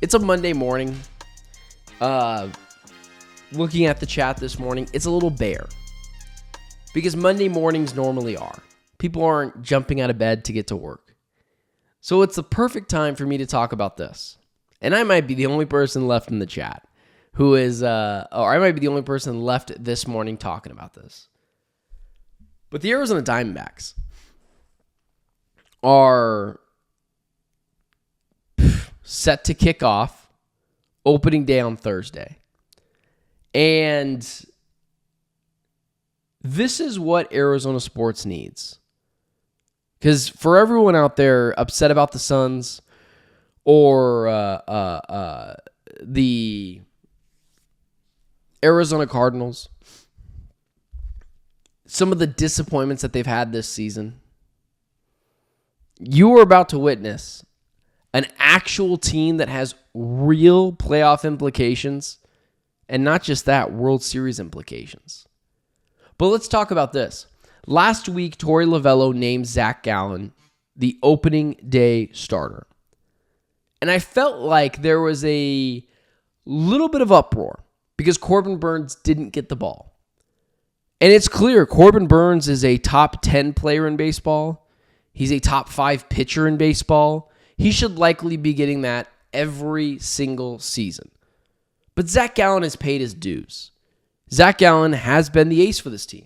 It's a Monday morning. Looking at the chat this morning, it's a little bare. Because Monday mornings normally are. People aren't jumping out of bed to get to work. So it's the perfect time for me to talk about this. And I might be the only person left in the chat who is, or I might be the only person left this morning talking about this. But the Arizona Diamondbacks are set to kick off opening day on Thursday. And this is what Arizona sports needs. Because for everyone out there upset about the Suns or the Arizona Cardinals, some of the disappointments that they've had this season, you are about to witness an actual team that has real playoff implications, and not just that, World Series implications. But let's talk about this. Last week, Torey Lovullo named Zach Gallen the opening day starter. And I felt like there was a little bit of uproar because Corbin Burnes didn't get the ball. And it's clear Corbin Burnes is a top 10 player in baseball. He's a top 5 pitcher in baseball. He should likely be getting that every single season. But Zach Gallen has paid his dues. Zach Gallen has been the ace for this team.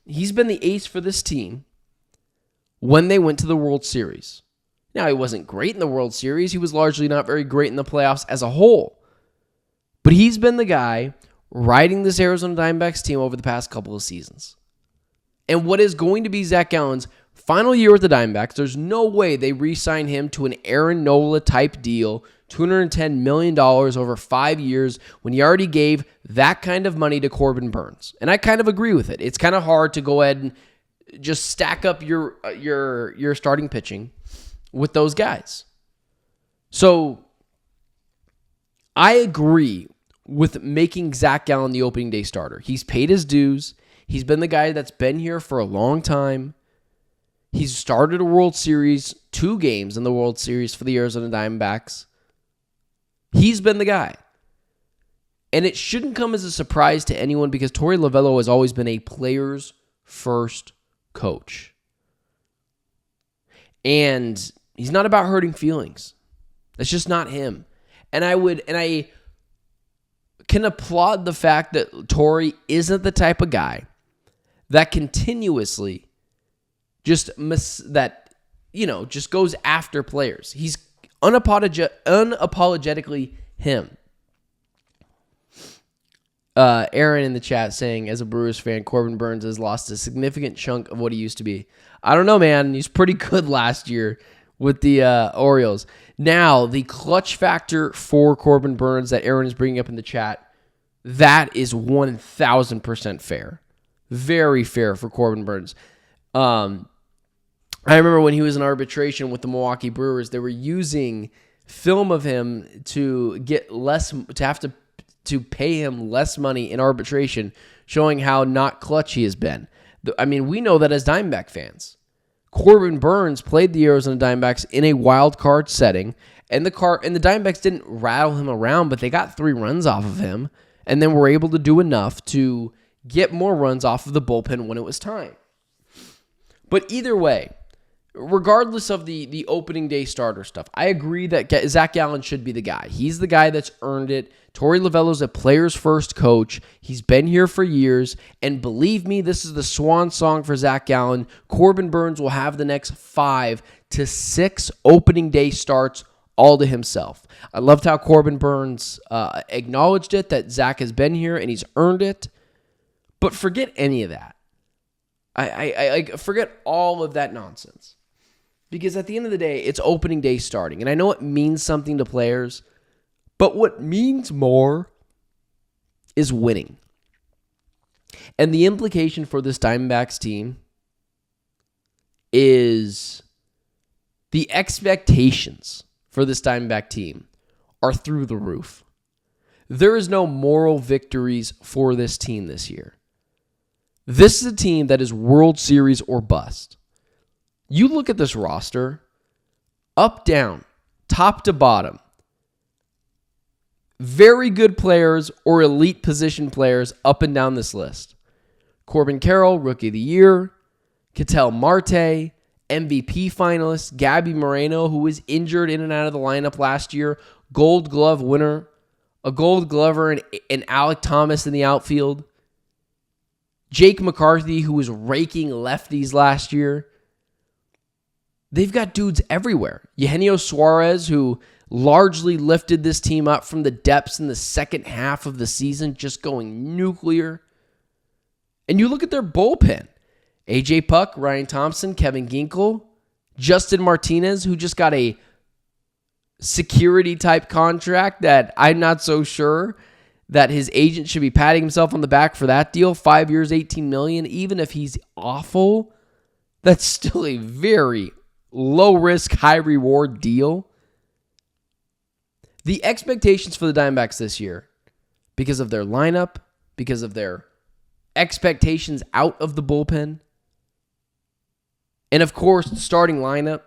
He's been the ace for this team when they went to the World Series. Now, he wasn't great in the World Series. He was largely not very great in the playoffs as a whole. But he's been the guy riding this Arizona Diamondbacks team over the past couple of seasons. And what is going to be Zach Gallen's final year with the Diamondbacks, there's no way they re-sign him to an Aaron Nola type deal, $210 million over 5 years, when he already gave that kind of money to Corbin Burnes. And I kind of agree with it. It's kind of hard to go ahead and just stack up your starting pitching with those guys. So I agree with making Zach Gallen the opening day starter. He's paid his dues. He's been the guy that's been here for a long time. He's started a World Series, 2 games in the World Series for the Arizona Diamondbacks. He's been the guy. And it shouldn't come as a surprise to anyone because Torey Lovullo has always been a player's first coach. And he's not about hurting feelings. That's just not him. And I can applaud the fact that Torey isn't the type of guy that continuously just goes after players. He's unapologetically him. Aaron in the chat saying, as a Brewers fan, Corbin Burnes has lost a significant chunk of what he used to be. I don't know, man. He's pretty good last year with the Orioles. Now, the clutch factor for Corbin Burnes that Aaron is bringing up in the chat, that is 1,000% fair. Very fair for Corbin Burnes. I remember when he was in arbitration with the Milwaukee Brewers, they were using film of him to pay him less money in arbitration, showing how not clutch he has been. I mean, we know that as Diamondback fans. Corbin Burnes played the Arizona Diamondbacks in a wild card setting, and the Diamondbacks didn't rattle him around, but they got 3 runs off of him, and then were able to do enough to get more runs off of the bullpen when it was time. But either way, regardless of the opening day starter stuff, I agree that Zach Gallen should be the guy. He's the guy that's earned it. Torey Lovullo's a player's first coach. He's been here for years. And believe me, this is the swan song for Zach Gallen. Corbin Burnes will have the next 5 to 6 opening day starts all to himself. I loved how Corbin Burnes acknowledged it, that Zach has been here and he's earned it. But forget any of that. I forget all of that nonsense. Because at the end of the day, it's opening day starting. And I know it means something to players, but what means more is winning. And the implication for this Diamondbacks team is the expectations for this Diamondback team are through the roof. There is no moral victories for this team this year. This is a team that is World Series or bust. You look at this roster, up, down, top to bottom. very good players or elite position players up and down this list. Corbin Carroll, Rookie of the Year. Ketel Marte, MVP finalist. Gabby Moreno, who was injured in and out of the lineup last year. Gold Glove winner. A Gold Glover and Alec Thomas in the outfield. Jake McCarthy, who was raking lefties last year. They've got dudes everywhere. Eugenio Suarez, who largely lifted this team up from the depths in the second half of the season, just going nuclear. And you look at their bullpen. A.J. Puck, Ryan Thompson, Kevin Ginkel, Justin Martinez, who just got a security-type contract that I'm not so sure that his agent should be patting himself on the back for that deal. 5 years, $18 million. Even if he's awful, that's still a very low-risk, high-reward deal. The expectations for the Diamondbacks this year, because of their lineup, because of their expectations out of the bullpen, and of course, the starting lineup,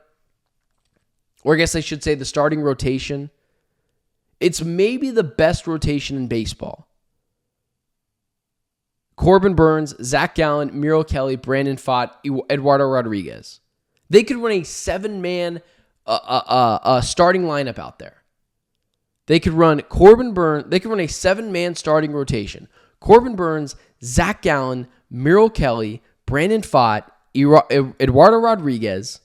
or I guess I should say the starting rotation, it's maybe the best rotation in baseball. Corbin Burnes, Zach Gallen, Miro Kelly, Brandon Pfaadt, Eduardo Rodriguez. They could run a 7-man starting lineup out there. They could run Corbin Burnes. They could run a 7-man starting rotation. Corbin Burnes, Zach Gallen, Miro Kelly, Brandon Pfaadt, Eduardo Rodriguez,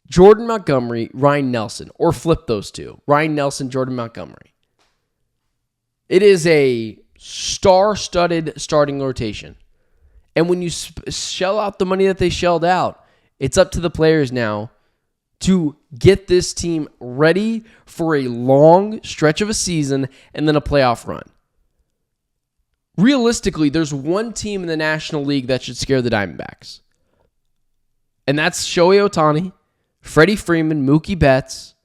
Jordan Montgomery, Ryan Nelson, or flip those two. Ryan Nelson, Jordan Montgomery. It is a star-studded starting rotation. And when you shell out the money that they shelled out, it's up to the players now to get this team ready for a long stretch of a season and then a playoff run. Realistically, there's one team in the National League that should scare the Diamondbacks. And that's Shohei Ohtani, Freddie Freeman, Mookie Betts,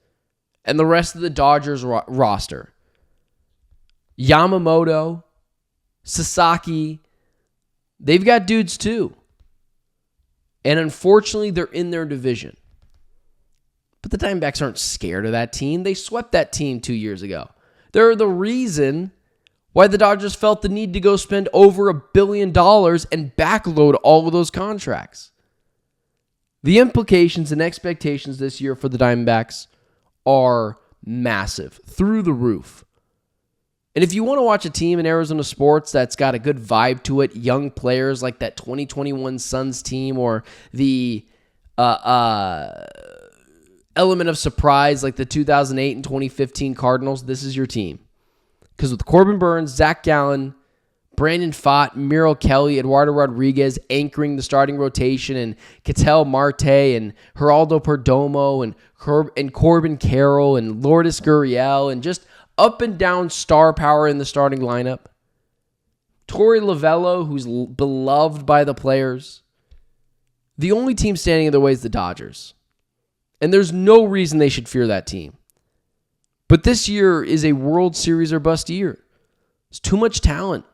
and the rest of the Dodgers roster. Yamamoto, Sasaki, they've got dudes too. And unfortunately, they're in their division. But the Diamondbacks aren't scared of that team. They swept that team 2 years ago. They're the reason why the Dodgers felt the need to go spend over $1 billion and backload all of those contracts. The implications and expectations this year for the Diamondbacks are massive, through the roof. And if you want to watch a team in Arizona sports that's got a good vibe to it, young players like that 2021 Suns team, or the element of surprise like the 2008 and 2015 Cardinals, this is your team. Because with Corbin Burnes, Zach Gallen, Brandon Pfaadt, Miro Kelly, Eduardo Rodriguez anchoring the starting rotation, and Ketel Marte and Geraldo Perdomo and Corbin Carroll and Lourdes Gurriel, and just up and down star power in the starting lineup. Torey Lovello, who's beloved by the players. The only team standing in their way is the Dodgers. And there's no reason they should fear that team. But this year is a World Series or bust year. It's too much talent.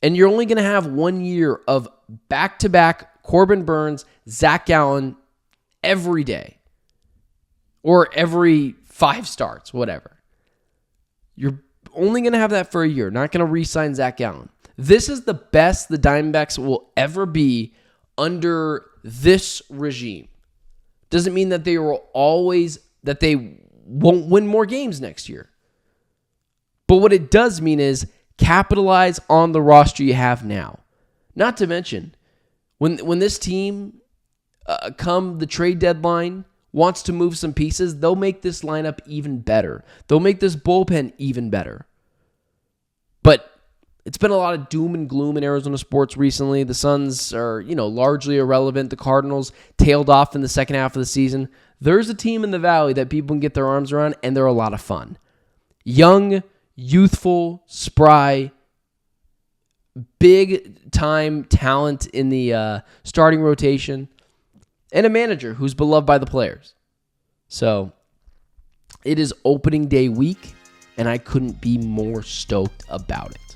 And you're only going to have 1 year of back-to-back Corbin Burnes, Zach Gallen every day. Or every 5 starts, whatever. You're only going to have that for a year. Not going to re-sign Zach Gallen. This is the best the Diamondbacks will ever be under this regime. Doesn't mean that they won't win more games next year. But what it does mean is capitalize on the roster you have now. Not to mention, when this team, come the trade deadline, wants to move some pieces, they'll make this lineup even better. They'll make this bullpen even better. But it's been a lot of doom and gloom in Arizona sports recently. The Suns are, largely irrelevant. The Cardinals tailed off in the second half of the season. There's a team in the Valley that people can get their arms around, and they're a lot of fun. Young, youthful, spry, big-time talent in the starting rotation, and a manager who's beloved by the players. So, it is opening day week, and I couldn't be more stoked about it.